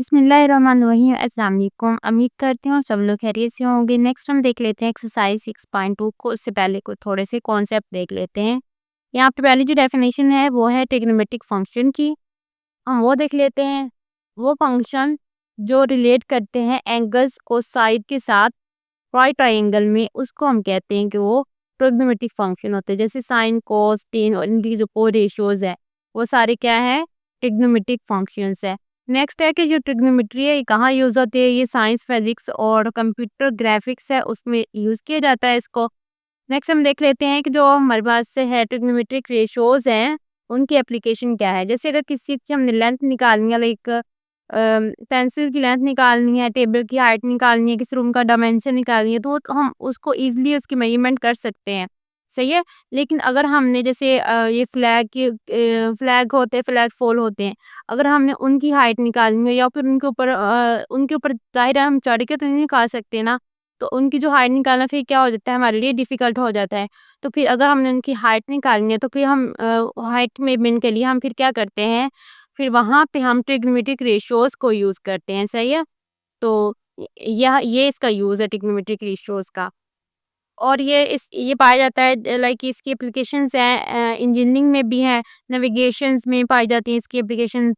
बिस्मिल्लाहिर्रहमानिर्रहीम। अस्सलाम वालेकुम। उम्मीद करती हूँ सब लोग खैरियत से होंगे। नेक्स्ट हम देख लेते हैं एक्सरसाइज 6.2 को। उससे पहले कुछ थोड़े से कॉन्सेप्ट देख लेते हैं। यहाँ पे पहली जो डेफिनेशन है वो है ट्रिग्नोमेट्रिक फंक्शन की। हम वो देख लेते हैं। वो फंक्शन जो रिलेट करते हैं एंगल्स को साइड के साथ राइट ट्रायंगल में, उसको हम कहते हैं कि वो ट्रिग्नोमेट्रिक फंक्शन होते हैं। जैसे साइन, कोस, टेन और इनकी जो को रेशियोज है वो सारे क्या है, ट्रिग्नोमेट्रिक फंक्शंस है। नेक्स्ट है कि जो ट्रिग्नोमेट्री है ये कहाँ यूज होती है, ये साइंस, फिजिक्स और कंप्यूटर ग्राफिक्स है उसमें यूज किया जाता है इसको। नेक्स्ट हम देख लेते हैं कि जो हमारे पास से है ट्रिग्नोमेट्रिक रेशियोज हैं उनकी एप्लीकेशन क्या है। जैसे अगर किसी चीज़ की हमने लेंथ निकालनी है, लाइक पेंसिल की लेंथ निकालनी है, टेबल की हाइट निकालनी है, किसी रूम का डायमेंशन निकालनी है, तो हम उसको इजीली उसकी मेजरमेंट कर सकते हैं। सही है। लेकिन अगर हमने जैसे ये फ्लैग होते हैं, फ्लैग फॉल होते हैं, अगर हमने उनकी हाइट निकालनी है या फिर उनके ऊपर जाहिर है हम चढ़ के तो नहीं निकाल सकते ना, तो उनकी जो हाइट निकालना फिर क्या हो जाता है, हमारे लिए डिफिकल्ट हो जाता है। तो फिर अगर हमने उनकी हाइट निकालनी है तो फिर हम हाइट मेजरमेंट के लिए हम फिर क्या करते हैं, फिर वहाँ पे हम ट्रिग्नोमेट्रिक रेशियोज को यूज़ करते हैं। सही है। तो यह ये इसका यूज़ है ट्रिग्नोमेट्रिक रेशियोज का। और ये पाया जाता है, लाइक इसकी एप्लीकेशंस हैं, इंजीनियरिंग में भी हैं, नेविगेशंस में पाई जाती हैं इसकी एप्लीकेशन।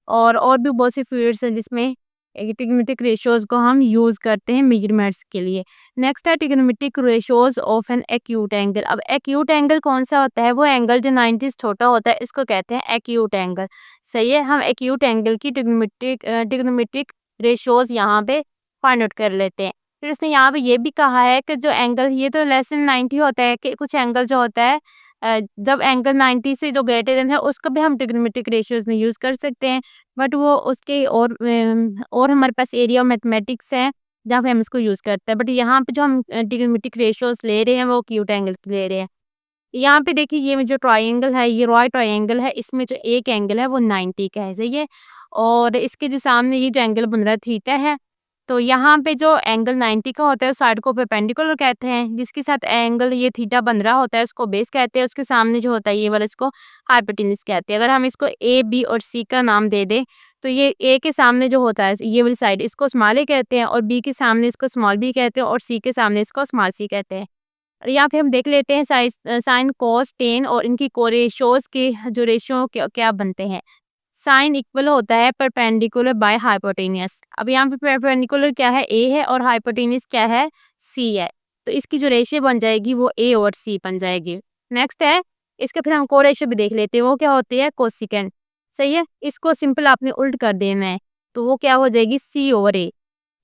और भी बहुत सी फील्ड्स हैं जिसमें ट्रिग्नोमेट्रिक रेशियोज को हम यूज़ करते हैं मेजरमेंट्स के लिए। नेक्स्ट है trigonometric ratios of an acute angle. अब एक्यूट एंगल कौन सा होता है, वो एंगल जो 90 से छोटा होता है इसको कहते हैं एक्यूट एंगल। सही है। हम एक्यूट एंगल की ट्रिग्नोमेट्रिक रेशियोज यहाँ पे फाइंड आउट कर लेते हैं। फिर उसने यहाँ पे ये भी कहा है कि जो एंगल ये तो लेस देन 90 होता है, कि कुछ एंगल जो होता है जब एंगल 90 से जो ग्रेटर देन है उसको भी हम ट्रिग्नोमेट्रिक रेशियोज में यूज़ कर सकते हैं। बट वो उसके और हमारे पास एरिया और मैथमेटिक्स है जहाँ पे हम इसको यूज़ करते हैं। बट यहाँ पे जो हम ट्रिग्नोमेट्रिक रेशियोज ले रहे हैं वो एक्यूट एंगल की ले रहे हैं। यहाँ पे देखिए ये जो ट्रायंगल है ये राइट ट्रायंगल है, इसमें जो एक एंगल है वो 90 का है। सही है। और इसके जो सामने ये जो एंगल बन रहा है थीटा है, तो यहाँ पे जो एंगल 90 का होता है उस साइड को परपेंडिकुलर कहते हैं, जिसके साथ एंगल ये थीटा बन रहा होता है उसको बेस कहते हैं, उसके सामने जो होता है ये वाला इसको हाइपोटेन्यूज कहते हैं। अगर हम इसको ए, बी और सी का नाम दे दें तो ये ए के सामने जो होता है ये वाली साइड इसको स्मॉल ए कहते हैं, और बी के सामने इसको स्मॉल बी कहते हैं, और सी के सामने इसको स्मॉल सी कहते हैं। और यहाँ पे हम देख लेते हैं साइन, कॉस, टेन और इनकी कोरेशियोज के जो रेशियो क्या बनते हैं। साइन इक्वल होता है परपेंडिकुलर बाय हाइपोटेनियस। अब यहाँ पे परपेंडिकुलर क्या है, ए है, और हाइपोटेनियस क्या है, सी है। तो इसकी जो रेशियो बन जाएगी वो ए और सी बन जाएगी। नेक्स्ट है, इसके फिर हम को रेशियो भी देख लेते हैं, वो क्या होती है, कोसिकेंड। सही है। इसको सिंपल आपने उल्ट कर देना है, तो वो क्या हो जाएगी, सी ओवर ए।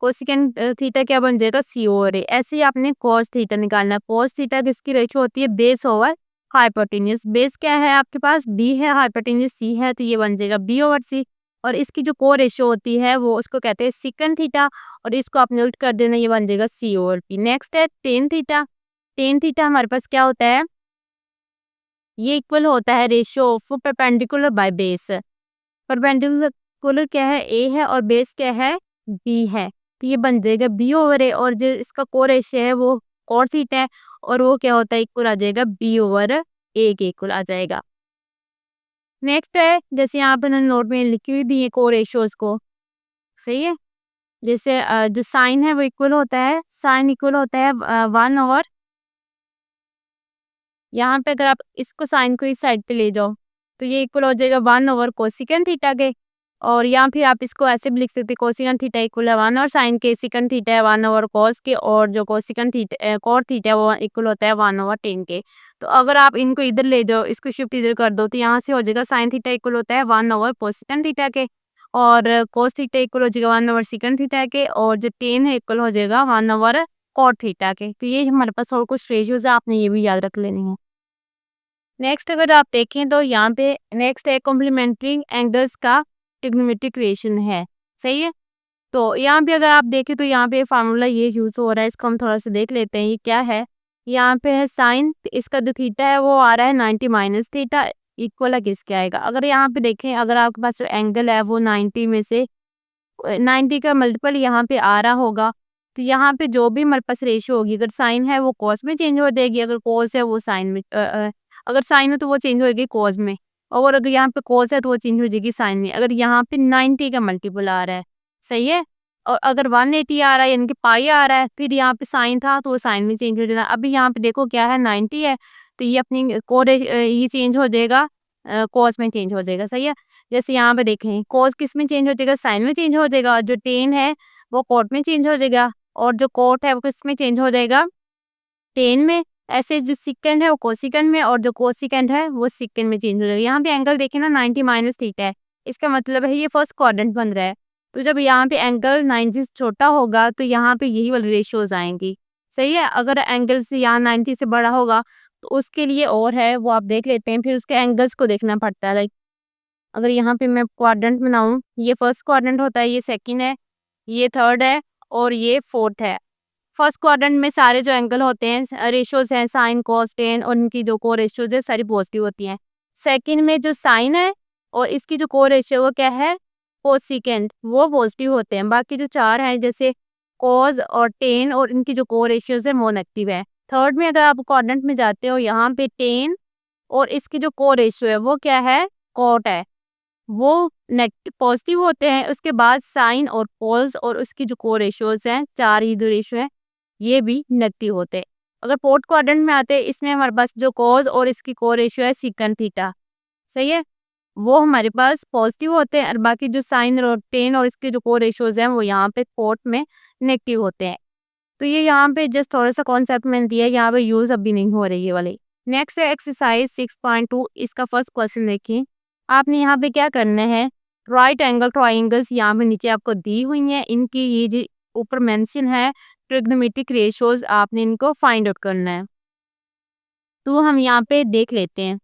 कोसिकेंड थीटा क्या बन जाएगा, सी ओवर ए। ऐसे ही आपने कॉस थीटा निकालना है। कॉस थीटा किसकी रेशियो होती है, बेस ओवर हाइपोटेन्यूज। बेस क्या है आपके पास, बी है, हाइपोटेन्यूज सी है, तो ये बन जाएगा बी ओवर सी। और इसकी जो को रेशियो होती है वो उसको कहते हैं सिकन थीटा, और इसको आपने उल्ट कर देना, ये बन जाएगा सी ओवर पी। नेक्स्ट है टेन थीटा। टेन थीटा हमारे पास क्या होता है, ये इक्वल होता है ratio of perpendicular by base. Perpendicular क्या है, ए है, और बेस क्या है, बी है, तो ये बन जाएगा बी ओवर ए। और जो इसका को रेशियो है वो कॉट थीटा है, और वो क्या होता है, इक्वल आ जाएगा बी ओवर ए के इक्वल आ जाएगा। नेक्स्ट है, जैसे यहाँ पे मैंने नोट में लिखी हुई दी है को रेशियोज को। सही है। जैसे जो साइन है वो इक्वल होता है, साइन इक्वल होता है 1 ओवर, यहाँ पे अगर आप इसको साइन को इस साइड पे ले जाओ तो ये इक्वल हो जाएगा 1 ओवर कोसिकेंड थीटा के। और या फिर आप इसको ऐसे भी लिख सकते हैं, कोसिकेंड थीटा इक्वल है 1 और साइन के सिकेंड थीटा है 1 ओवर कॉस के, और जो कोसिकेंड थीटा कॉट थीटा है वो इक्वल होता है 1 ओवर टेन के। तो अगर आप इनको इधर ले जाओ, इसको शिफ्ट इधर कर दो, तो यहाँ से हो जाएगा साइन थीटा इक्वल होता है 1 ओवर कोसिकेंड थीटा के, और कोस थीटा इक्वल हो जाएगा 1 ओवर सिकेंड थीटा के, और जो टेन है इक्वल हो जाएगा 1 ओवर कॉट थीटा के। तो ये हमारे पास और कुछ रेशियोज है, आपने ये भी याद रख लेनी है। नेक्स्ट अगर आप देखें तो यहाँ पे नेक्स्ट है कॉम्प्लीमेंट्री एंगल्स का ट्रिग्नोमेट्रिक रेशियो है। सही है। तो यहाँ पे अगर आप देखें तो यहाँ पे फार्मूला ये यूज हो रहा है, इसको हम थोड़ा सा देख लेते हैं ये क्या है। यहाँ पे है साइन, इसका जो थीटा है वो आ रहा है 90 माइनस थीटा, इक्वल है किसके आएगा। अगर यहाँ पे देखें, अगर आपके पास एंगल है वो 90 में से 90 का मल्टीपल यहाँ पे आ रहा होगा, तो यहाँ पे जो भी हमारे पास रेशियो होगी, अगर साइन है वो कॉस में चेंज हो जाएगी, अगर कॉस है वो साइन में अगर साइन है तो वो चेंज हो जाएगी कॉस में, और अगर यहाँ पे कॉस है तो वो चेंज हो जाएगी साइन में, अगर यहाँ पे 90 का मल्टीपल आ रहा है। सही है। और अगर 180 आ रहा है यानी कि पाई आ रहा है, फिर यहाँ पे साइन था तो वो साइन में चेंज हो जाएगा। अभी यहाँ पे देखो क्या है 90 है, तो ये अपनी ये चेंज हो जाएगा, कॉस में चेंज हो जाएगा। सही है। जैसे यहाँ पे देखें कॉस किस में चेंज हो जाएगा, साइन में चेंज हो जाएगा। जो टेन है वो कॉट में चेंज हो जाएगा, और जो कॉट है वो किस में चेंज हो जाएगा, टेन में। ऐसे जो सेकंड है वो कोसिकेंड में, और जो कोसिकेंड है वो सेकंड में चेंज हो जाएगा। यहाँ पे एंगल देखें ना 90 माइनस थीटा है, इसका मतलब है ये फर्स्ट क्वाड्रेंट बन रहा है। तो जब यहाँ पे एंगल 90 से छोटा होगा तो यहाँ पे यही वाली रेशियोज आएंगी। सही है। अगर एंगल से यहाँ 90 से बड़ा होगा तो उसके लिए और है, वो आप देख लेते हैं। फिर उसके एंगल्स को देखना पड़ता है। लाइक अगर यहाँ पे मैं क्वाड्रेंट बनाऊँ, ये फर्स्ट क्वाड्रेंट होता है, ये सेकंड है, ये थर्ड है, और ये फोर्थ है। फर्स्ट क्वाड्रेंट में सारे जो एंगल होते हैं, रेशियोज हैं, साइन कॉस टेन, और इनकी जो को रेशियोज है सारी पॉजिटिव होती हैं। सेकंड में जो साइन है और इसकी जो को रेशियो वो क्या है, कोसिकेंड, वो पॉजिटिव होते हैं। बाकी जो चार हैं जैसे कॉस और टेन, और इनकी जो को रेशियोज है वो नेगेटिव है। थर्ड में अगर आप क्वाड्रेंट में जाते हो, यहाँ पे टेन और इसकी जो को रेशियो है वो क्या है, कॉट है, वो नेगेटिव पॉजिटिव होते हैं। उसके बाद साइन और कॉस और उसकी जो को रेशियोज हैं, चार ही जो रेशियो है, ये भी नेगेटिव होते हैं। अगर फोर्थ क्वाड्रेंट में आते हैं, इसमें हमारे पास जो कॉस और इसकी को रेशियो है सीकन थीटा, सही है, वो हमारे पास पॉजिटिव होते हैं। और बाकी जो साइन और टेन और इसके जो को रेशियोज हैं वो यहाँ पे फोर्थ में नेगेटिव होते हैं। तो ये यहाँ पे जस्ट थोड़ा सा कॉन्सेप्ट मैंने दिया है, यहाँ पे यूज अभी नहीं हो रही है वाली। नेक्स्ट है एक्सरसाइज 6.2, इसका फर्स्ट क्वेश्चन देखिए। आपने यहाँ पे क्या करना है, राइट एंगल ट्राइंगल्स यहाँ पे नीचे आपको दी हुई हैं, इनकी ये जो ऊपर मेंशन है ट्रिग्नोमेट्रिक रेशियोज, आपने इनको फाइंड आउट करना है। तो हम यहाँ पे देख लेते हैं।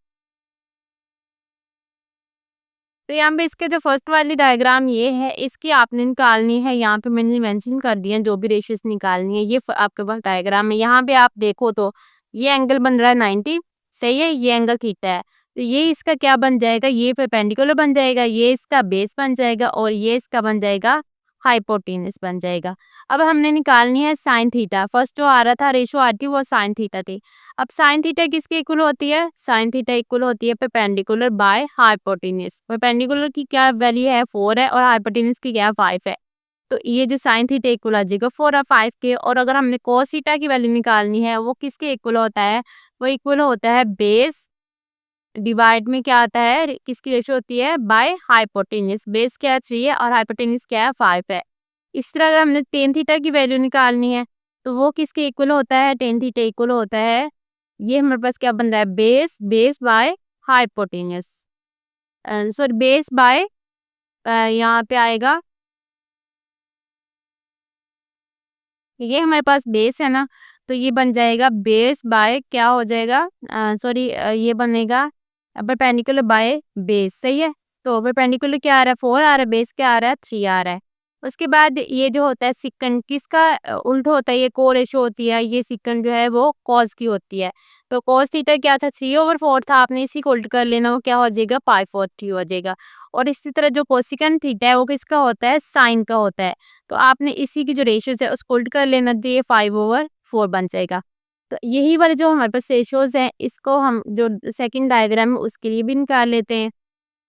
तो यहाँ पे इसके जो फर्स्ट वाली डायग्राम ये है, इसकी आपने निकालनी है। यहाँ पे मैंने मेंशन कर दिया जो भी रेशियोज निकालनी है, ये आपके पास डायग्राम है। यहाँ पे आप देखो तो ये एंगल बन रहा है 90, सही है, ये एंगल थीटा है। तो ये इसका क्या बन जाएगा, ये परपेंडिकुलर बन जाएगा, ये इसका बेस बन जाएगा, और ये इसका बन जाएगा हाइपोटेनस बन जाएगा। अब हमने निकालनी है साइन थीटा। फर्स्ट जो आ रहा था रेशियो आती वो साइन थीटा थी। अब साइन थीटा किसके इक्वल होती है, साइन थीटा इक्वल होती है परपेंडिकुलर बाय हाइपोटेनस। परपेंडिकुलर की क्या वैल्यू है 4 है, और हाइपोटेनस की क्या 5 है। तो ये जो साइन थीटा इक्वल आ जाएगा 4 और 5 के। और अगर हमने कोस थीटा की वैल्यू निकालनी है, वो किसके इक्वल होता है, वो इक्वल होता है बेस डिवाइड में क्या आता है, किसकी रेशियो होती है, बाय हाइपोटेनस। बेस क्या है 3 है, और हाइपोटेनस क्या है 5 है। इस तरह अगर हमने टेन थीटा की वैल्यू निकालनी है, तो वो किसके इक्वल होता है, टेन थीटा इक्वल होता है, ये हमारे पास क्या बन रहा है, base base by hypotenuse, sorry base by, यहाँ पे आएगा, ये हमारे पास बेस है ना, तो ये बन जाएगा बेस बाय क्या हो जाएगा, सॉरी ये बनेगा परपेंडिकुलर बाय बेस। सही है। तो परपेंडिकुलर क्या आ रहा है 4 आ रहा है, बेस क्या आ रहा है 3 आ रहा है। उसके बाद ये जो होता है सिकन किसका उल्टा होता है, ये को रेशो होती है, ये सिकन जो है वो कॉस की होती है। तो कॉस थीटा क्या था 3/4 था, आपने इसी को उल्ट कर लेना, वो क्या हो जाएगा 5/3 हो जाएगा। और इसी तरह जो कोसिकन थीटा है वो किसका होता है, साइन का होता है। तो आपने इसी की जो रेशियोज है उसको उल्ट कर लेना, तो ये 5/4 बन जाएगा। तो यही वाले जो हमारे पास रेशियोज हैं, इसको हम जो सेकंड डायग्राम है उसके लिए भी निकाल लेते हैं।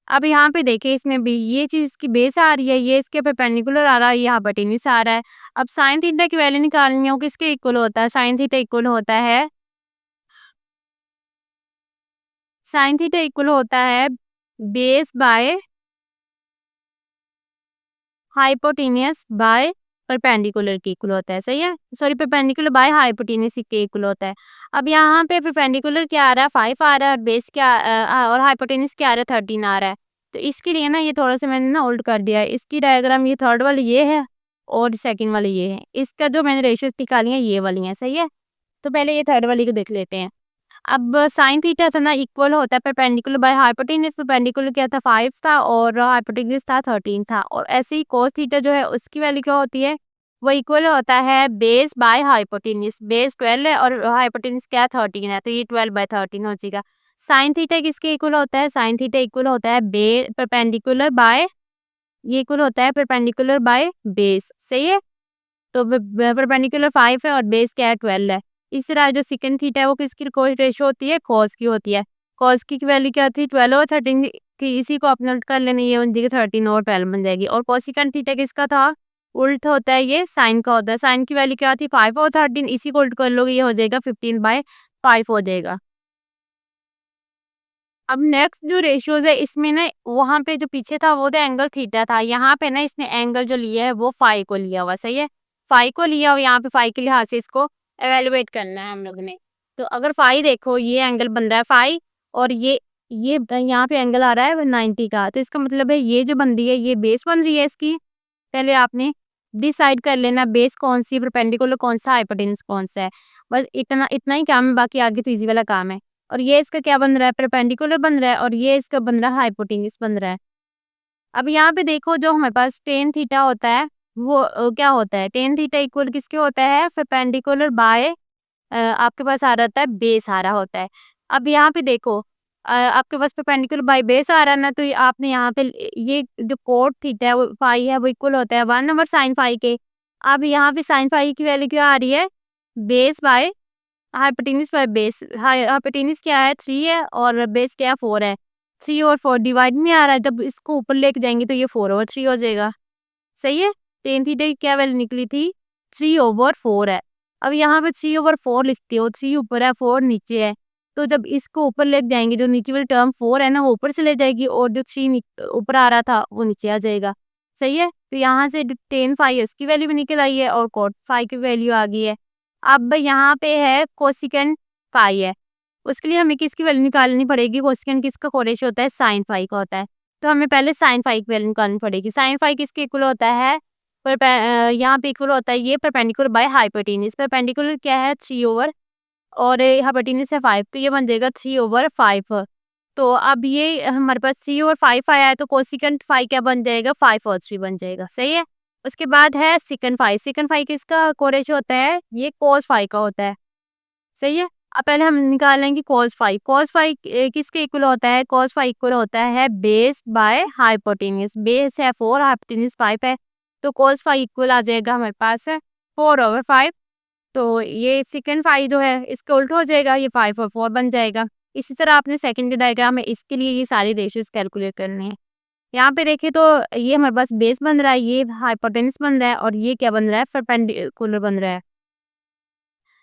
अब यहाँ पे देखिए इसमें भी ये चीज इसकी बेस आ रही है, ये इसके परपेंडिकुलर आ रहा है, ये हाइपोटेनस आ रहा है। अब साइन थीटा की वैल्यू निकालनी है, वो किसके इक्वल होता है, साइन थीटा इक्वल होता है, साइन थीटा इक्वल होता है base by hypotenuse by perpendicular के इक्वल होता है। सही है, सॉरी परपेंडिकुलर बाय हाइपोटेनियस के इक्वल होता है। अब यहाँ पे परपेंडिकुलर क्या आ रहा है 5 आ रहा है, और बेस क्या और हाइपोटेनियस क्या आ रहा है 13 आ रहा है। तो इसके लिए ना ये थोड़ा सा मैंने ना उल्ट कर दिया है। इसकी डायग्राम ये थर्ड वाली ये है, और सेकंड वाली ये है। इसका जो मैंने रेशियोज निकाली है ये वाली है। सही है। तो पहले ये थर्ड वाली को देख लेते हैं। अब साइन थीटा था ना इक्वल होता है परपेंडिकुलर बाय हाइपोटेनस। परपेंडिकुलर क्या था 5 था, और हाइपोटेनस था 13 था। और ऐसे ही कोस थीटा जो है उसकी वैल्यू क्या होती है, वो इक्वल होता है बेस बाय हाइपोटेनस। बेस 12 है और हाइपोटेनस क्या 13 है, तो ये 12/13 हो जाएगा। साइन थीटा किसके इक्वल होता है, साइन थीटा इक्वल होता है बे परपेंडिकुलर बाय, ये इक्वल होता है परपेंडिकुलर बाय बेस। सही है। तो परपेंडिकुलर 5 है और बेस क्या है 12 है। इस तरह जो सेकंड थीटा है वो किसकी रेशो होती है, कॉस की होती है। कॉस की वैल्यू क्या थी 12/13 इसकी इसी को अपने उल्ट कर लेना, ये बन जाएगी 13/12 बन जाएगी। और कोसेकेंट थीटा किसका था? उल्ट होता है, ये साइन का होता है। साइन की वैल्यू क्या थी? 5/13, इसी को उल्ट कर लोगे, ये हो जाएगा 15/5 हो जाएगा। अब नेक्स्ट जो रेशियोज है इसमें ना, वहाँ पे जो पीछे था वो तो एंगल थीटा था, यहाँ पे ना इसने एंगल जो लिया है वो फाई को लिया हुआ, सही है। फाई को लिया और यहाँ पे फाई के लिहाज से इसको एवेलुएट करना है हम लोग ने। तो अगर फाई देखो, ये एंगल बन रहा है फाई, और ये यहाँ पे एंगल आ रहा है 90 का, तो इसका मतलब है ये जो बन रही है ये बेस बन रही है इसकी। पहले आपने डिसाइड कर लेना बेस कौन सी, परपेंडिकुलर कौन सा, हाइपोटेन्यूज कौन सा है। बस इतना इतना ही काम है, बाकी आगे तो इजी वाला काम है। और ये इसका क्या बन रहा है? परपेंडिकुलर बन रहा है, और ये इसका बन रहा है हाइपोटेन्यूज बन रहा है। अब यहाँ पे देखो, जो हमारे पास टेन थीटा होता है वो क्या होता है? टेन थीटा इक्वल किसके होता है? परपेंडिकुलर बाय आपके पास आ रहता है बेस आ रहा होता है। अब यहाँ पे देखो, आपके पास परपेंडिकुलर बाय बेस आ रहा है ना, तो ये आपने यहाँ पे ये जो कोट थीटा है वो फाई है वो इक्वल होता है 1/sin फाई के। अब यहाँ पे sin फाई की वैल्यू क्या आ रही है? Base by hypotenuse by base. Hypotenuse क्या है? 3 है, और बेस क्या है? 4 है। 3 और 4 डिवाइड में आ रहा है, जब इसको ऊपर लेके जाएंगे तो ये 4/3 हो जाएगा, सही है। टेन थीटा की क्या वैल्यू निकली थी? 3/4 है। अब यहाँ पे 3/4 लिखते हो, 3 ऊपर है 4 नीचे है, तो जब इसको ऊपर लेके जाएंगे जो नीचे वाली टर्म 4 है ना वो ऊपर से ले जाएगी, और जो 3 ऊपर आ रहा था वो नीचे आ जाएगा, सही है। तो यहाँ से टेन फाई इसकी वैल्यू भी निकल आई है, और कॉट फाई की वैल्यू आ गई है। अब यहाँ पे है कोसिकेंट फाई है, उसके लिए हमें किसकी वैल्यू निकालनी पड़ेगी? कोसिकेंट किसका कोरेशियो होता है? साइन फाई का होता है। तो हमें पहले साइन फाई की वैल्यू निकालनी पड़ेगी। साइन फाई किसके इक्वल होता है? यहाँ पे इक्वल होता है ये परपेंडिकुलर बाय हाइपोटेन्यूज। परपेंडिकुलर क्या है? 3 ओवर, और हाइपोटेन्यूज है 5, तो ये बन जाएगा 3/5। तो अब ये हमारे पास 3/5 आया है, तो कोसिकेंट फाई क्या बन जाएगा? 5/3 बन जाएगा, सही है। उसके बाद है सिकन फाई। सिकन फाई किसका कोरेशियो होता है? ये कोस फाई का होता है, सही है। अब पहले हम निकालेंगे कॉस फाई। कॉस फाई किसके इक्वल होता है? कॉस फाई इक्वल होता है बेस बाय हाइपोटेन्यूज। बेस है 4, हाइपोटेन्यूज 5 है, तो कॉस फाई इक्वल आ जाएगा हमारे पास 4/5। तो ये सेकंड फाई जो है इसके उल्ट हो जाएगा, ये 5/4 बन जाएगा। इसी तरह आपने सेकंड डायग्राम में इसके लिए ये सारी रेशियोज कैलकुलेट करनी है। यहाँ पे देखें तो ये हमारे पास बेस बन रहा है, ये हाइपोटेन्यूज बन रहा है, और ये क्या बन रहा है? परपेंडिकुलर बन रहा है।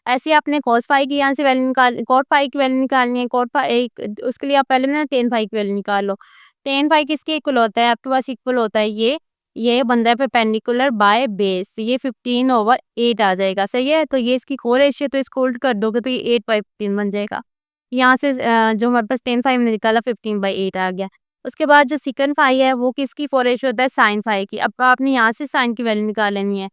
ऐसे ही आपने कॉस फाई की यहाँ से वैल्यू निकाल, कॉट फाई की वैल्यू निकालनी है। कॉट फाई उसके लिए आप पहले ना टेन फाई की वैल्यू निकाल लो। टेन फाई किसके इक्वल होता है? आपके पास इक्वल होता है ये बन रहा है परपेंडिकुलर बाय बेस, ये 15/8 आ जाएगा, सही है। तो ये इसकी कोरेशियो, तो इसको उल्ट कर दोगे तो ये 8/15 बन जाएगा। यहाँ से जो हमारे पास टेन फाई में निकाला 15/8 आ गया। उसके बाद जो सेकंड फाई है वो किसकी कोरेशियो होता है? साइन फाई की। अब आपने यहाँ से साइन की वैल्यू निकाल लेनी है।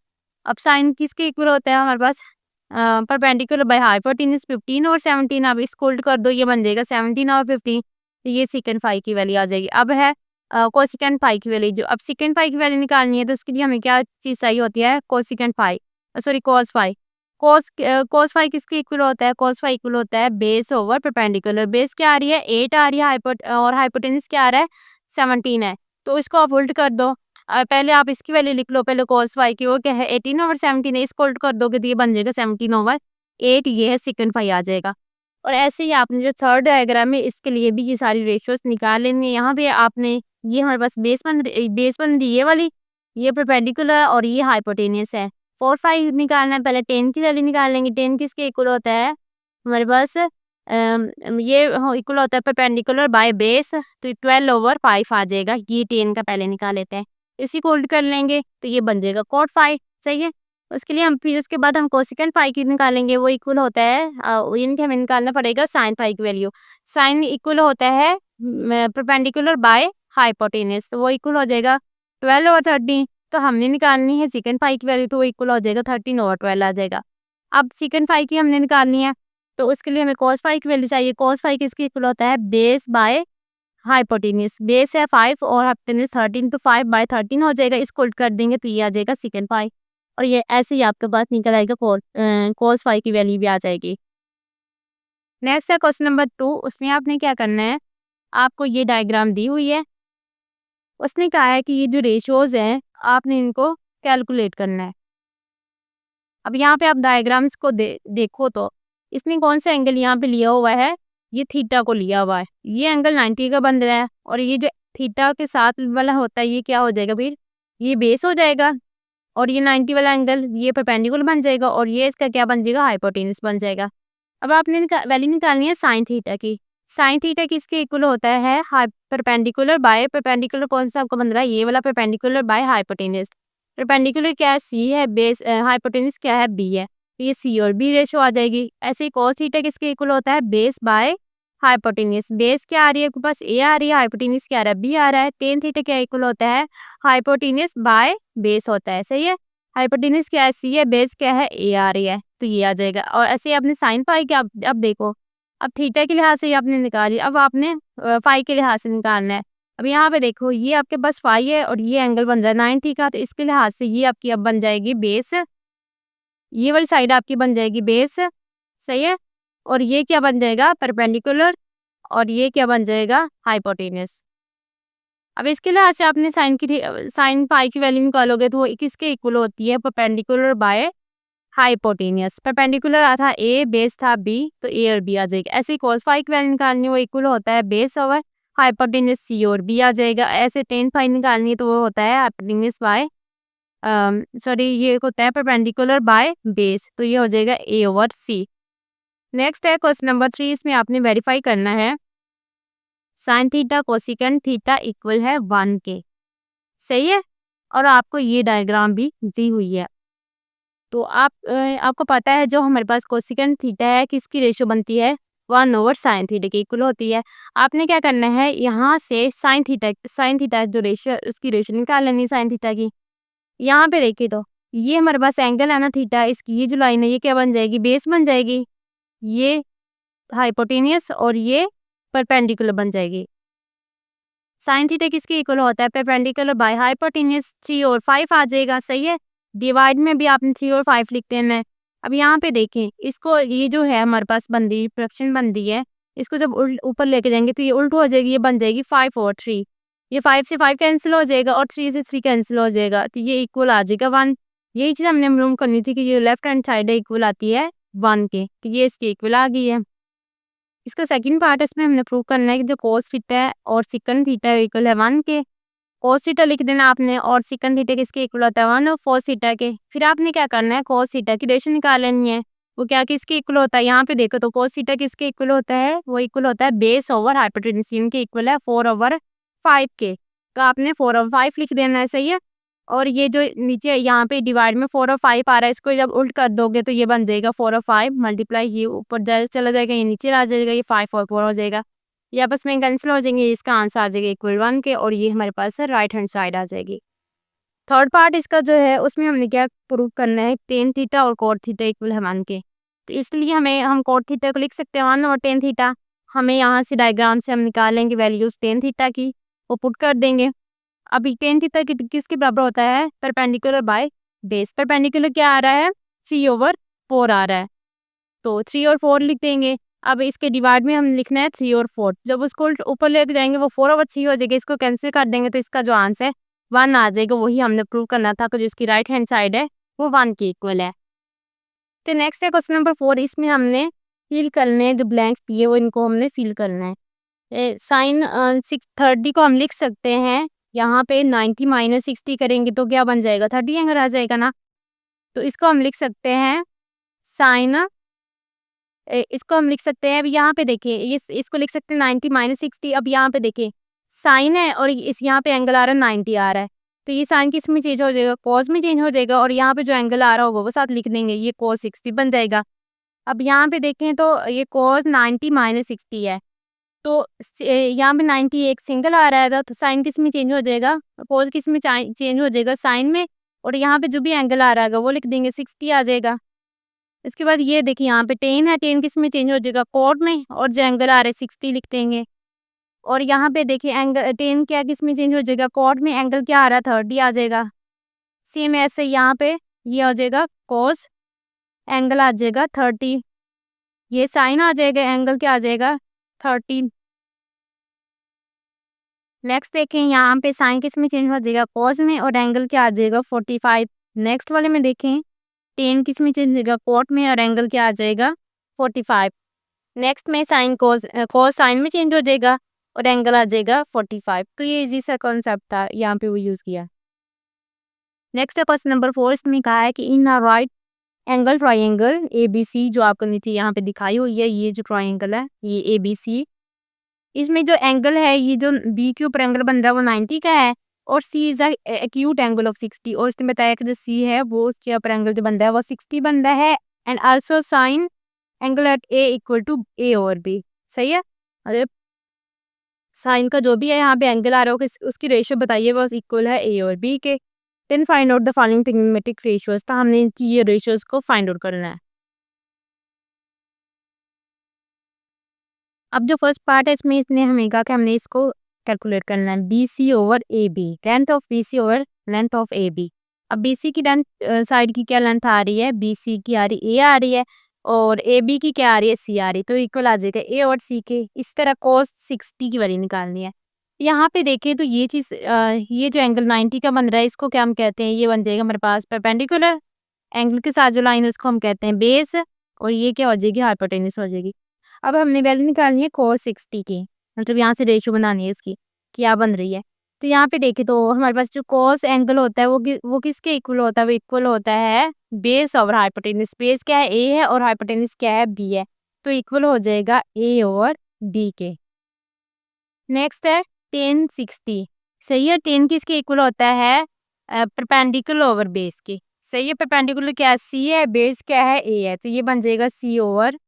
अब साइन किसके इक्वल होता है हमारे पास? परपेंडिकुलर बाय हाइपोटेन्यूज 15 और 17, अब इसको उल्ट कर दो, ये बन जाएगा 17 और 15, तो ये सेकंड फाई की वैल्यू आ जाएगी। अब है कोसिकेंट फाई की वैल्यू। जो अब सेकंड फाई की वैल्यू निकालनी है, तो उसके लिए हमें क्या चीज़ चाहिए होती है? Cosecant phi, sorry cos phi. Cos phi किसके इक्वल होता है? कॉस फाई इक्वल होता है बेस ओवर परपेंडिकुलर। बेस क्या आ रही है? 8 आ रही है, और हाइपोटेन्यूज क्या आ रहा है? 17 है, तो इसको आप उल्ट कर दो। पहले आप इसकी वैल्यू लिख लो, पहले कॉस फाई की वो क्या है? 18/17 है, इसको उल्ट कर दोगे तो ये बन जाएगा 17/8, ये है सेकंड फाई आ जाएगा। और ऐसे ही आपने जो थर्ड डायग्राम है इसके लिए भी ये सारी रेशियोज निकाल लेनी है। यहाँ पे आपने ये हमारे पास बेस बन रही ये वाली, ये परपेंडिकुलर और ये हाइपोटेनियस है। 4 5 निकालना है, पहले 10 की वैल्यू निकाल लेंगे। 10 किसके इक्वल होता है हमारे पास? ये इक्वल होता है परपेंडिकुलर बाय बेस, तो 12/5 आ जाएगा। ये 10 का पहले निकाल लेते हैं, इसी को उल्ट कर लेंगे तो ये बन जाएगा कॉट फाई, सही है। उसके लिए हम फिर उसके बाद हम कोसिकेंट फाई की निकालेंगे, वो इक्वल होता है इनके हमें निकालना पड़ेगा साइन फाई की वैल्यू। साइन इक्वल होता है परपेंडिकुलर बाय हाइपोटेनस, तो वो इक्वल हो जाएगा 12/13। तो हमने निकालनी है सेकंड फाई की वैल्यू, तो वो इक्वल हो जाएगा 13/12 आ जाएगा। अब सेकंड फाई की हमने निकालनी है, तो उसके लिए हमें कॉस फाई की वैल्यू चाहिए। कॉस फाई किसके इक्वल होता है? Base by hypotenuse. बेस है 5 और हाइपोटेन्यूज 13, तो 5/13 हो जाएगा। इसको उल्ट कर देंगे तो ये आ जाएगा सेकंड फाई, और ये ऐसे ही आपके पास निकल आएगा कॉस फाई की वैल्यू भी आ जाएगी। नेक्स्ट है क्वेश्चन नंबर 2। उसमें आपने क्या करना है, आपको ये डायग्राम दी हुई है, उसने कहा है कि ये जो रेशियोज हैं आपने इनको कैलकुलेट करना है। अब यहाँ पे आप डायग्राम्स को देखो तो इसमें कौन सा एंगल यहाँ पे लिया हुआ है? ये थीटा को लिया हुआ है, ये एंगल 90 का बन रहा है और ये जो थीटा के साथ वाला होता है ये क्या हो जाएगा फिर, ये बेस हो जाएगा और ये 90 वाला एंगल ये परपेंडिकुलर बन जाएगा और ये इसका क्या बन जाएगा, हाइपोटेन्यूज बन जाएगा। अब आपने वैल्यू निकालनी है साइन थीटा की। साइन थीटा किसके इक्वल होता है, परपेंडिकुलर बाय परपेंडिकुलर कौन सा आपको बन रहा है, ये वाला परपेंडिकुलर बाय हाइपोटेन्यूज। परपेंडिकुलर क्या है, सी है, बेस हाइपोटेन्यूज क्या है, बी है, तो ये सी और बी रेशो आ जाएगी। ऐसे ही कॉस थीटा किसके इक्वल होता है, बेस बाय हाइपोटेन्यूज। बेस क्या आ रही है आपके पास, ए आ रही है, हाइपोटेन्यूज क्या आ रहा है, बी आ रहा है। टेन थीटा क्या इक्वल होता है, हाइपोटेन्यूज बाय बेस होता है, सही है। हाइपोटेन्यूज क्या है, सी है, बेस क्या है, ए आ रही है, तो ये आ जाएगा। और ऐसे ही आपने साइन पाई के अब देखो, अब थीटा के लिहाज से ये आपने निकाली, अब आपने फाई के लिहाज से निकालना है। अब यहाँ पे देखो ये आपके पास फाई है और ये एंगल बन रहा है 90 का, तो इसके लिहाज से ये आपकी अब बन जाएगी बेस, ये वाली साइड आपकी बन जाएगी बेस, सही है। और ये क्या बन जाएगा, परपेंडिकुलर, और ये क्या बन जाएगा, हाइपोटेन्यूज। अब इसके लिहाज से आपने साइन पाई की वैल्यू निकालोगे तो वो किसके इक्वल होती है, परपेंडिकुलर बाय हाइपोटेन्यूज। परपेंडिकुलर था ए, बेस था बी, तो ए और बी आ जाएगा। ऐसे ही cos फाई की वैल्यू निकालनी है, वो इक्वल होता है बेस ओवर हाइपोटेन्यूज, सी और बी आ जाएगा। ऐसे टेन फाई निकालनी है तो वो होता है हाइपोटेन्यूज बाय सॉरी ये होता है परपेंडिकुलर बाय बेस, तो ये हो जाएगा ए ओवर सी। नेक्स्ट है क्वेश्चन नंबर 3, इसमें आपने वेरीफाई करना है sine theta cosecant theta equal है 1 के, सही है। और आपको ये डायग्राम भी दी हुई है। तो आपको पता है जो हमारे पास कोसिकेंट थीटा है किसकी रेशियो बनती है, 1 ओवर साइन थीटा की इक्वल होती है। आपने क्या करना है, यहाँ से साइन थीटा जो रेशियो है उसकी रेशियो निकाल लेनी है साइन थीटा की। यहाँ पे देखिए तो ये हमारे पास एंगल है ना थीटा, इसकी ये जो लाइन है ये क्या बन जाएगी, बेस बन जाएगी, ये हाइपोटेनियस और ये परपेंडिकुलर बन जाएगी। साइन थीटा किसके इक्वल होता है, परपेंडिकुलर बाय हाइपोटेनियस, 3 और 5 आ जाएगा, सही है। डिवाइड में भी आपने 3 और 5 लिख देना है। अब यहाँ पे देखें इसको, ये जो है हमारे पास बन रही फ्रैक्शन बन रही है, इसको जब ऊपर लेके जाएंगे तो ये उल्ट हो जाएगी, ये बन जाएगी 5 और 3। ये 5 से 5 कैंसिल हो जाएगा और 3 से 3 कैंसिल हो जाएगा, तो ये इक्वल आ जाएगा 1। यही चीज़ हमने मालूम करनी थी कि ये लेफ्ट हैंड साइड है इक्वल आती है 1 के, तो ये इसकी इक्वल आ गई है। इसका सेकंड पार्ट इसमें हमने प्रूव करना है कि जो cos थीटा है और सेकंड थीटा इक्वल है 1 के। cos थीटा लिख देना आपने और सेकंड थीटा किसके इक्वल होता है, 1 और cos थीटा के। फिर आपने क्या करना है, cos थीटा की रेशियो निकाल लेनी है, वो क्या किसके इक्वल होता है, यहाँ पे देखो तो cos थीटा किसके इक्वल होता है, वो इक्वल होता है बेस ओवर हाइपोटेन्यूज के इक्वल है 4 ओवर 5 के, तो आपने 4 ओवर 5 लिख देना है, सही है। और ये जो नीचे यहाँ पे डिवाइड में 4 और 5 आ रहा है, इसको जब उल्ट कर दोगे तो ये बन जाएगा 4 और 5 मल्टीप्लाई, ये ऊपर चला जाएगा, ये नीचे आ जाएगा, ये 5 और 4 हो जाएगा, ये आपस में कैंसिल हो जाएंगे, इसका आंसर आ जाएगा इक्वल 1 के, और ये हमारे पास राइट हैंड साइड आ जाएगी। थर्ड पार्ट इसका जो है उसमें हमने क्या प्रूव करना है, टेन थीटा और कोट थीटा इक्वल है 1 के, तो इसलिए हम कोट थीटा को लिख सकते हैं 1 और टेन थीटा। हमें यहाँ से डायग्राम से हम निकाल लेंगे वैल्यूज टेन थीटा की, वो पुट कर देंगे। अभी टेन थीटा किसके बराबर होता है, परपेंडिकुलर बाय बेस। परपेंडिकुलर क्या आ रहा है, 3 ओवर 4 आ रहा है, तो 3 और 4 लिख देंगे। अब इसके डिवाइड में हम लिखना है 3 और 4, जब उसको ऊपर लेके जाएंगे वो 4 ओवर 3 हो जाएगा, इसको कैंसिल कर देंगे तो इसका जो आंसर है 1 आ जाएगा। वही हमने प्रूव करना था कि जो इसकी राइट हैंड साइड है वो 1 के इक्वल है। तो नेक्स्ट है क्वेश्चन नंबर 4, इसमें हमने फिल करने हैं जो ब्लैंक्स दिए वो इनको हमने फिल करना है। साइन 630 को हम लिख सकते हैं, यहाँ पे 90 माइनस 60 करेंगे तो क्या बन जाएगा, 30 एंगल आ जाएगा ना, तो इसको हम लिख सकते हैं साइन, इसको हम लिख सकते हैं, अब यहाँ पे देखिए इसको लिख सकते हैं 90 माइनस 60। अब यहाँ पे देखिए साइन है और इस यहाँ पे एंगल आ रहा है 90 आ रहा है, तो ये साइन किस में चेंज हो जाएगा, कॉस में चेंज हो जाएगा, और यहाँ पे जो एंगल आ रहा होगा वो साथ लिख देंगे, ये cos 60 बन जाएगा। अब यहाँ पे देखें तो ये cos 90 माइनस 60 है, तो यहाँ पे 90 एक सिंगल आ रहा है, तो साइन किस में चेंज हो जाएगा, cos किस में चेंज हो जाएगा, साइन में, और यहाँ पे जो भी एंगल आ रहा है वो लिख देंगे 60 आ जाएगा। इसके बाद ये देखिए यहाँ पे टेन है, टेन किस में चेंज हो जाएगा, कोड में, और जो एंगल आ रहा है 60 लिख देंगे। और यहाँ पे देखिए एंगल टेन क्या किस में चेंज हो जाएगा, कोड में, एंगल क्या आ रहा है 30 आ जाएगा। सेम ऐसे यहाँ पे ये हो जाएगा कोस, एंगल आ जाएगा 30, ये साइन आ जाएगा, एंगल क्या आ जाएगा 30। नेक्स्ट देखें यहाँ पे साइन किस में चेंज हो जाएगा, कोस में, और एंगल क्या आ जाएगा 45। नेक्स्ट वाले में देखें टेन किस में चेंज हो जाएगा, कोट में, और एंगल क्या आ जाएगा 45। नेक्स्ट में साइन कोस साइन में चेंज हो जाएगा और एंगल आ जाएगा 45। तो ये इजी सा कॉन्सेप्ट था, यहाँ पे वो यूज़ किया। नेक्स्ट है क्वेश्चन नंबर 4। इसमें कहा है कि in a right angle triangle ABC, जो आपको नीचे यहाँ पे दिखाई हुई है, ये जो ट्राइंगल है ये ABC, इसमें जो एंगल है, ये जो बी के ऊपर एंगल बन रहा है वो 90 का है और सी इज एक्यूट एंगल ऑफ 60। और इसने बताया कि जो सी है वो उसके ऊपर एंगल जो बन रहा है वो 60 बन रहा है। And also sine angle at A equal to A और बी। सही है। अरे साइन का जो भी है यहाँ पे एंगल आ रहा हो उसकी रेशियो बताइए बस इक्वल है ए और बी के। Then find out the following trigonometric ratios. तो हमने इनकी ये रेशियोज को फाइंड आउट करना है। अब जो फर्स्ट पार्ट है इसमें इसने हमें कहा कि हमने इसको कैलकुलेट करना है, BC over AB, length of BC over length of AB। अब BC की लेंथ साइड की क्या लेंथ आ रही है, BC की आ रही A आ रही है और AB की क्या आ रही है, C आ रही है। तो इक्वल आ जाएगा A और C के। इस तरह cos 60 की वैल्यू निकालनी है। यहाँ पे देखिए तो ये चीज़ ये जो एंगल 90 का बन रहा है इसको क्या हम कहते हैं, ये बन जाएगा हमारे पास परपेंडिकुलर एंगल के साथ जो लाइन है उसको हम कहते हैं बेस, और ये क्या हो जाएगी, हाइपोटेन्यूस हो जाएगी। अब हमने वैल्यू निकालनी है cos 60 की, मतलब यहाँ से रेशियो बनानी है इसकी, क्या बन रही है। तो यहाँ पे देखें तो हमारे पास जो cos एंगल होता है वो किसके इक्वल होता है, वो इक्वल होता है बेस ओवर हाइपोटेन्यूस। बेस क्या है, A है और हाइपोटेन्यूस क्या है, B है। तो इक्वल हो जाएगा A और B के। नेक्स्ट है tan 60। सही है। tan किसके इक्वल होता है, परपेंडिकुलर ओवर बेस के। सही है। परपेंडिकुलर क्या है, C है, बेस क्या है, A है। तो ये बन जाएगा C ओवर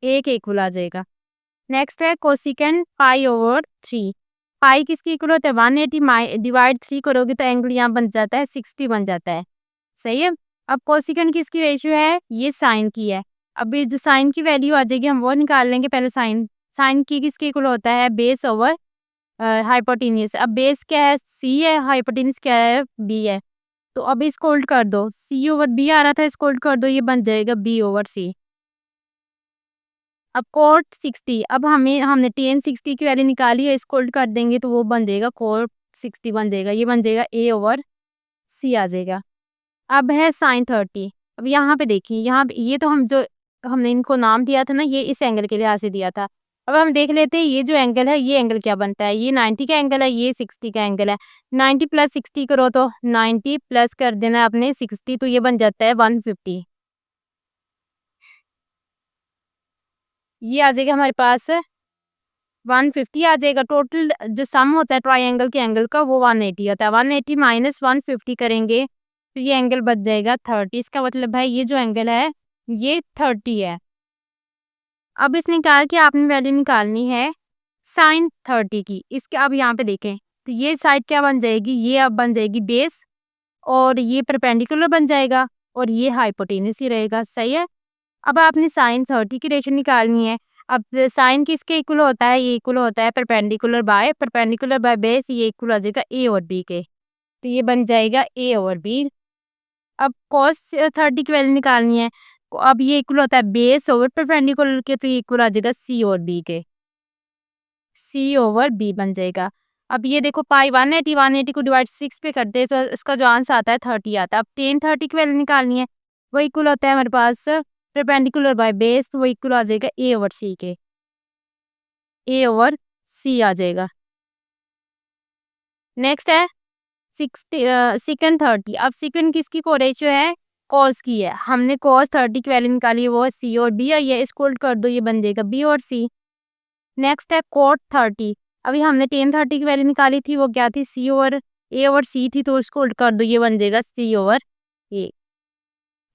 A के इक्वल आ जाएगा। नेक्स्ट है कोसिकेंड पाई ओवर 3। पाई किसकी इक्वल होता है, 180 डिवाइड 3 करोगे तो एंगल यहाँ बन जाता है 60 बन जाता है। सही है। अब कोसिकेंड किसकी रेशियो है, ये साइन की है। अब ये जो साइन की वैल्यू आ जाएगी हम वो निकाल लेंगे पहले। साइन साइन की किसके इक्वल होता है, बेस ओवर हाइपोटेन्यूस। अब बेस क्या है, C है, हाइपोटेन्यूस क्या है, B है। तो अब इसको उल्ट कर दो, C ओवर B आ रहा था, इसको उल्ट कर दो, ये बन जाएगा B ओवर C। अब cot 60, अब हमने tan 60 की वैल्यू निकाली है, इसको उल्ट कर देंगे तो वो बन जाएगा cot 60 बन जाएगा, ये बन जाएगा A ओवर C आ जाएगा। अब है sin 30। अब यहाँ पे देखिए, यहाँ पे ये तो हमने इनको नाम दिया था ना, ये इस एंगल के लिहाज से दिया था। अब हम देख लेते हैं ये जो एंगल है ये एंगल क्या बनता है। ये 90 का एंगल है, ये 60 का एंगल है। 90 प्लस 60 करो तो 90 प्लस कर देना है अपने 60, तो ये बन जाता है 150। ये आ जाएगा हमारे पास 150 आ जाएगा। टोटल जो सम होता है ट्राइंगल के एंगल का वो 180 आता है। 180 माइनस 150 करेंगे तो ये एंगल बच जाएगा 30। इसका मतलब है ये जो एंगल है ये 30 है। अब इसने कहा कि आपने वैल्यू निकालनी है साइन 30 की। इसके अब यहाँ पे देखें तो ये साइड क्या बन जाएगी, ये अब बन जाएगी बेस और ये परपेंडिकुलर बन जाएगा और ये हाइपोटेन्यूस ही रहेगा। सही है। अब आपने साइन 30 की रेशियो निकालनी है। अब साइन किसके इक्वल होता है, ये इक्वल होता है परपेंडिकुलर बाय बेस, ये इक्वल हो जाएगा A और B के। तो ये बन जाएगा A और B। अब cos 30 की वैल्यू निकालनी है। अब ये इक्वल होता है बेस ओवर परपेंडिकुलर के, तो ये इक्वल आ जाएगा C और B के। C ओवर B बन जाएगा। अब ये देखो पाई 180 को डिवाइड 6 पे करते हैं तो इसका जो आंसर आता है 30 आता है। अब tan 30 की वैल्यू निकालनी है, वो इक्वल होता है हमारे पास परपेंडिकुलर बाय बेस, तो वो इक्वल आ जाएगा A ओवर C के। A ओवर C आ जाएगा। नेक्स्ट है 60 सेकंड 30। अब सेकंड किसकी को रेशियो है, cos की है। हमने cos 30 की वैल्यू निकाली है, वो है C और B है। ये इसको उल्ट कर दो, ये बन जाएगा B और C। नेक्स्ट है cot 30। अभी हमने tan 30 की वैल्यू निकाली थी, वो क्या थी, C over A over C थी, तो उसको उल्ट कर दो, ये बन जाएगा C ओवर A।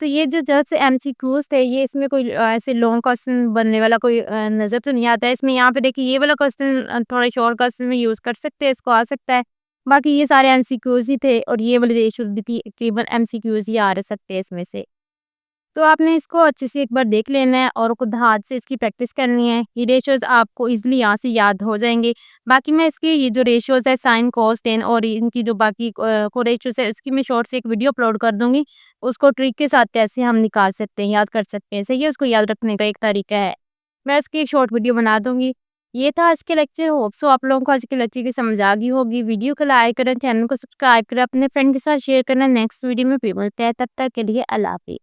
तो ये जो जस्ट एमसीक्यूज थे, ये इसमें कोई ऐसे लॉन्ग क्वेश्चन बनने वाला कोई नज़र तो नहीं आता है इसमें। यहाँ पे देखिए ये वाला क्वेश्चन थोड़ा शॉर्ट क्वेश्चन में यूज़ कर सकते हैं, इसको आ सकता है। बाकी ये सारे एमसीक्यूज ही थे और ये वाली रेशियोज भी थी, तकरीबन एमसीक्यूज ही आ सकते हैं इसमें से। तो आपने इसको अच्छे से एक बार देख लेना है और खुद हाथ से इसकी प्रैक्टिस करनी है। ये रेशियोज आपको इजीली यहाँ से याद हो जाएंगे। बाकी मैं इसके ये जो रेशियोज है साइन कॉस टेन और इनकी जो बाकी को रेशियोज है इसकी मैं शॉर्ट से एक वीडियो अपलोड कर दूंगी। उसको ट्रिक के साथ कैसे हम निकाल सकते हैं, याद कर सकते हैं। सही है। उसको याद रखने का एक तरीका है, मैं इसकी एक शॉर्ट वीडियो बना दूंगी। ये था आज के लेक्चर। होप सो आप लोगों को आज के लेक्चर की समझ आ गई होगी। वीडियो को लाइक करें, चैनल को सब्सक्राइब करें, अपने फ्रेंड के साथ शेयर करना। नेक्स्ट वीडियो में फिर मिलते हैं, तब तक के लिए अल्लाह हाफिज़।